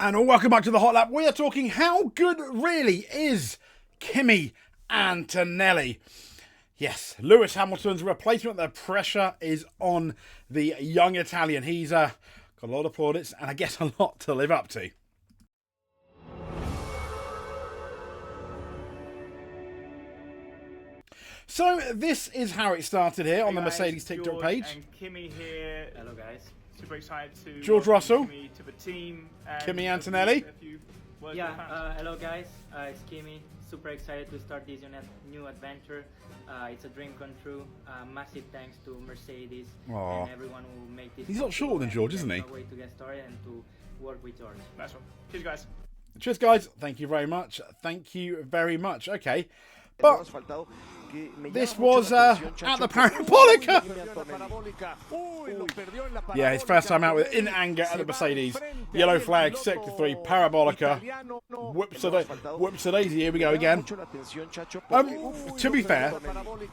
And welcome back to the Hot Lap. We are talking how good really is Kimi Antonelli. Yes, Lewis Hamilton's replacement. The pressure is on the young Italian. He's got a lot of plaudits and I guess a lot to live up to. So this is how it started here on the Mercedes TikTok page. And Kimi here. Hello guys. Super excited to George Russell. Kimi to the team. Kimi Antonelli. Hello guys. It's Kimi. Super excited to start this new adventure. It's a dream come true. Massive thanks to Mercedes and everyone who made this. He's not shorter than George, isn't he? A way to get started and to work with George. Nice one. Cheers guys. Cheers guys. Thank you very much. Thank you very much. Okay. But this was at the Parabolica. Yeah, his first time out in anger at the Mercedes. Yellow flag, sector 3, Parabolica. Whoops a daisy, here we go again. To be fair,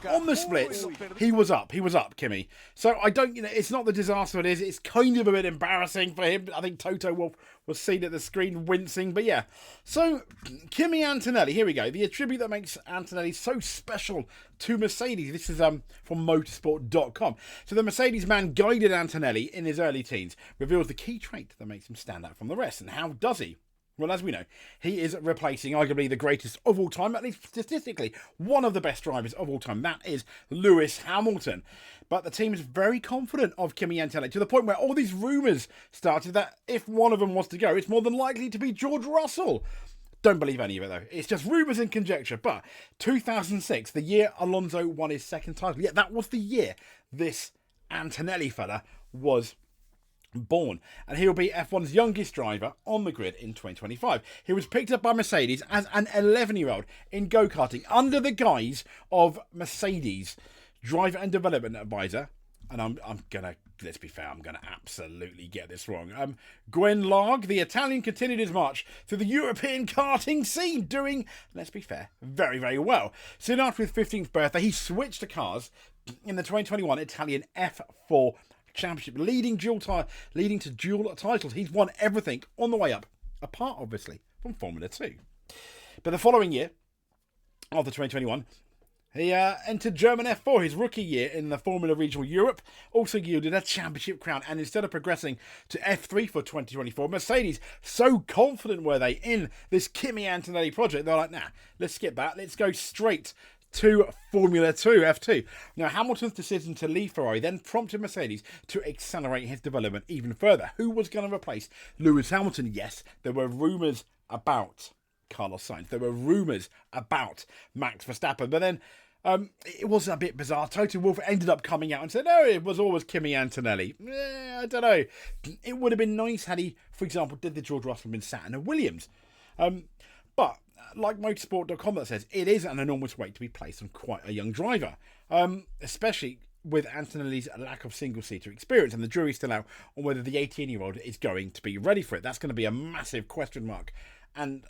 on the splits, he was up, Kimi. So I don't, it's not the disaster it is. It's kind of a bit embarrassing for him. I think Toto Wolff was seen at the screen wincing, but yeah. So, Kimi Antonelli, here we go. The attribute that makes Antonelli so special to Mercedes. This is from motorsport.com. So the Mercedes man guided Antonelli in his early teens, reveals the key trait that makes him stand out from the rest. And how does he? Well, as we know, he is replacing arguably the greatest of all time, at least statistically, one of the best drivers of all time. That is Lewis Hamilton. But the team is very confident of Kimi Antonelli, to the point where all these rumours started that if one of them was to go, it's more than likely to be George Russell. Don't believe any of it, though. It's just rumours and conjecture. But 2006, the year Alonso won his second title. Yeah, that was the year this Antonelli fella was born. And he'll be F1's youngest driver on the grid in 2025. He was picked up by Mercedes as an 11-year-old in go-karting under the guise of Mercedes driver and development advisor. And I'm gonna, let's be fair, I'm gonna absolutely get this wrong. Gwen Larg, the Italian, continued his march through the European karting scene, doing, let's be fair, very, very well. Soon after his 15th birthday, he switched to cars in the 2021 Italian F4 Championship, leading to dual titles. He's won everything on the way up, apart obviously from Formula 2. But the following year, after 2021, he entered German F4, his rookie year in the Formula Regional Europe, also yielded a championship crown. And instead of progressing to F3 for 2024, Mercedes, so confident were they in this Kimi Antonelli project, they're like, nah, let's skip that. Let's go straight to Formula 2, F2. Now, Hamilton's decision to leave Ferrari then prompted Mercedes to accelerate his development even further. Who was going to replace Lewis Hamilton? Yes, there were rumours about Carlos Sainz. There were rumours about Max Verstappen. But then it was a bit bizarre. Toto Wolff ended up coming out and said, no, it was always Kimi Antonelli. I don't know. It would have been nice had he, for example, did the George Russell been sat in a Williams. But like motorsport.com that says, it is an enormous weight to be placed on quite a young driver, especially with Antonelli's lack of single-seater experience, and the jury's still out on whether the 18-year-old is going to be ready for it. That's going to be a massive question mark, and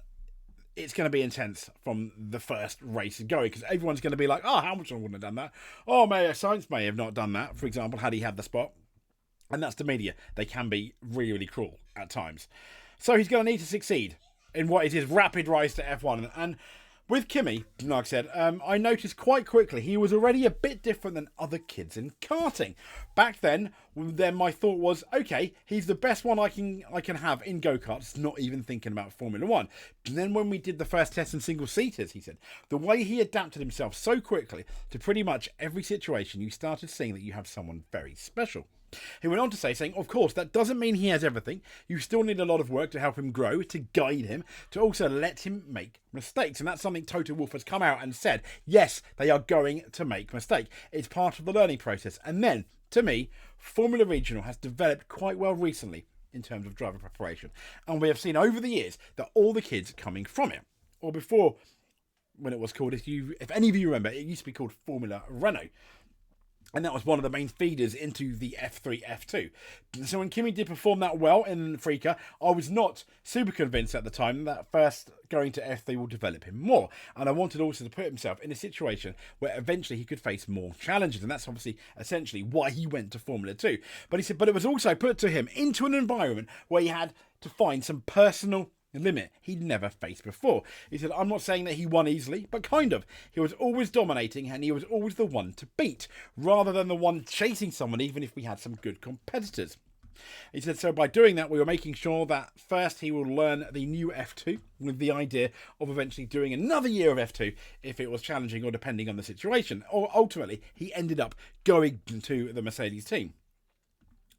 it's going to be intense from the first race going, because everyone's going to be like, oh, Hamilton wouldn't have done that. Oh, Sainz may have not done that, for example, had he had the spot. And that's the media. They can be really, really cruel at times. So he's going to need to succeed in what is his rapid rise to F1. And with Kimi, like I said, I noticed quite quickly he was already a bit different than other kids in karting. Back then my thought was, okay, he's the best one I can have in go-karts, not even thinking about Formula 1. And then when we did the first test in single-seaters, he said, the way he adapted himself so quickly to pretty much every situation, you started seeing that you have someone very special. He went on to say, saying, of course, that doesn't mean he has everything. You still need a lot of work to help him grow, to guide him, to also let him make mistakes. And that's something Toto Wolff has come out and said, yes, they are going to make mistakes. It's part of the learning process. And then, to me, Formula Regional has developed quite well recently in terms of driver preparation. And we have seen over the years that all the kids coming from it, or before, when it was called, if any of you remember, it used to be called Formula Renault. And that was one of the main feeders into the F3, F2. So when Kimi did perform that well in Freaka, I was not super convinced at the time that first going to F3 will develop him more. And I wanted also to put himself in a situation where eventually he could face more challenges. And that's obviously essentially why he went to Formula 2. But he said, but it was also put to him into an environment where he had to find some personal limit he'd never faced before. He said, I'm not saying that he won easily, but kind of. He was always dominating and he was always the one to beat, rather than the one chasing someone, even if we had some good competitors. He said, so by doing that, we were making sure that first he will learn the new F2 with the idea of eventually doing another year of F2 if it was challenging or depending on the situation. Or ultimately, he ended up going to the Mercedes team.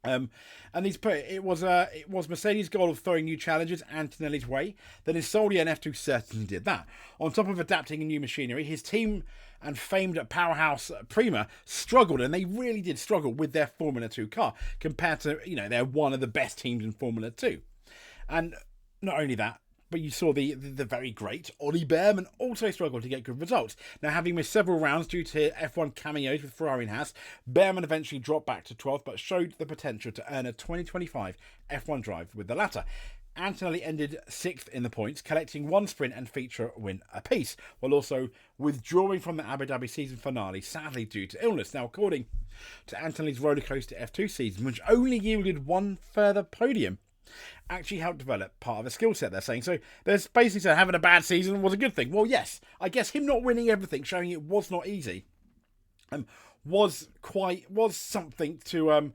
And it was Mercedes' goal of throwing new challenges Antonelli's way. Then his solely an F2 certainly did that. On top of adapting a new machinery, his team and famed powerhouse Prima struggled, and they really did struggle with their Formula 2 car compared to, they're one of the best teams in Formula 2. And not only that, but you saw the very great Ollie Behrman also struggled to get good results. Now, having missed several rounds due to F1 cameos with Ferrari and Haas, Behrman eventually dropped back to 12th, but showed the potential to earn a 2025 F1 drive with the latter. Antonelli ended 6th in the points, collecting one sprint and feature win apiece, while also withdrawing from the Abu Dhabi season finale, sadly due to illness. Now, according to Antonelli's rollercoaster F2 season, which only yielded one further podium, actually helped develop part of a skill set, they're saying. So there's basically saying having a bad season was a good thing. Well, yes, I guess him not winning everything, showing it was not easy, was something to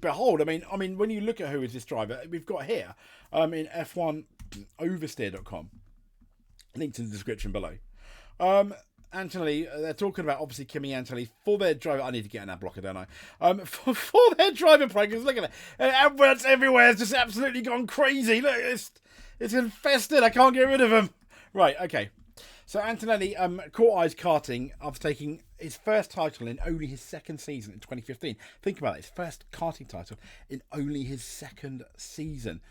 behold. I mean, when you look at who is this driver, we've got here in F1oversteer.com, linked in the description below. Antonelli, they're talking about obviously Kimi Antonelli for their driver. I need to get an ad blocker, don't I? For their driver programs. Look at it. Adverts everywhere. It's just absolutely gone crazy. Look, it's infested. I can't get rid of them. Right, okay. So Antonelli caught eyes karting after taking his first title in only his second season in 2015. Think about it. His first karting title in only his second season.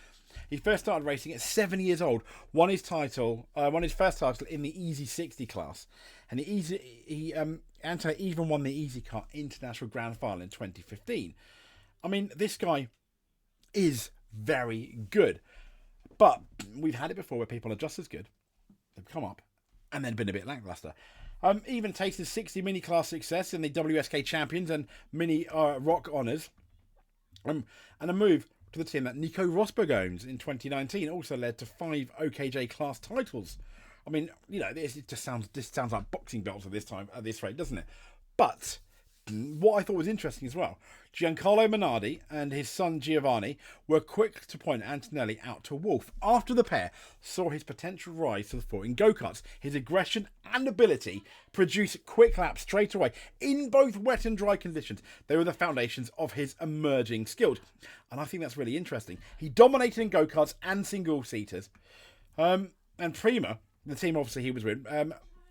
He first started racing at 7 years old. Won his first title in the Easy 60 class, and Antonelli even won the Easy Car International Grand Final in 2015. I mean, this guy is very good, but we've had it before where people are just as good, they've come up, and then been a bit lackluster. Even tasted 60 mini class success in the WSK Champions and Mini Rock Honours, and a move to the team that Nico Rosberg owns in 2019 also led to 5 OKJ class titles. I mean, this sounds like boxing belts at this rate, doesn't it? But what I thought was interesting as well, Giancarlo Minardi and his son Giovanni were quick to point Antonelli out to Wolff after the pair saw his potential rise to the fore in go-karts. His aggression and ability produce quick laps straight away in both wet and dry conditions. They were the foundations of his emerging skills, and I think that's really interesting. He dominated in go-karts and single-seaters, and Prima, the team obviously he was with,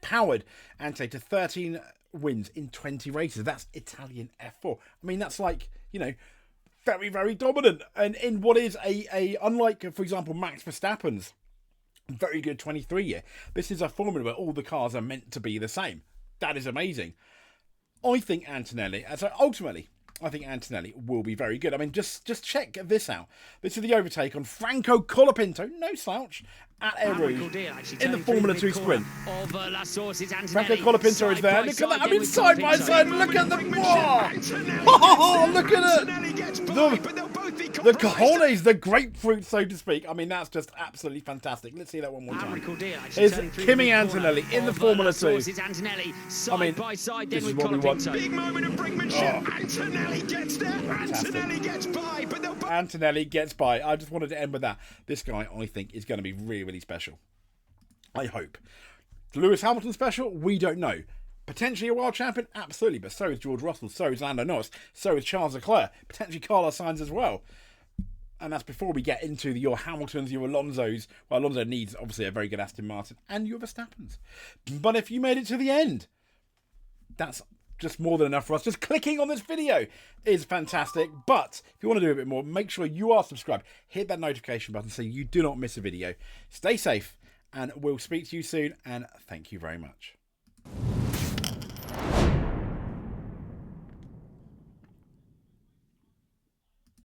powered Ante to 13 wins in 20 races. That's Italian F4. I mean, that's like, very, very dominant. And in what is a unlike, for example, Max Verstappen's very good 23 year, this is a formula where all the cars are meant to be the same. That is amazing. I think Antonelli, so ultimately, I think Antonelli will be very good. I mean, just check this out. This is the overtake on Franco Colapinto, no slouch, at Air Rouge in the Formula 2 sprint. Franco Colapinto is there. Look at that. I mean, side by side. Look at the... Oh, look at it. The cojones, the grapefruit, so to speak. I mean, that's just absolutely fantastic. Let's see that one more time. Here's Kimi Antonelli in the Formula 2. I mean, this is what we want. Big moment of brinkmanship. Antonelli gets there. Antonelli gets by. Antonelli gets by. I just wanted to end with that. This guy, I think, is going to be really, really special. I hope. Lewis Hamilton special? We don't know. Potentially a world champion? Absolutely. But so is George Russell. So is Lando Norris. So is Charles Leclerc. Potentially Carlos Sainz as well. And that's before we get into your Hamiltons, your Alonsos. Well, Alonso needs, obviously, a very good Aston Martin. And your Verstappens. But if you made it to the end, that's just more than enough for us. Just clicking on this video is fantastic. But if you want to do a bit more, make sure you are subscribed. Hit that notification button so you do not miss a video. Stay safe, and we'll speak to you soon. And thank you very much.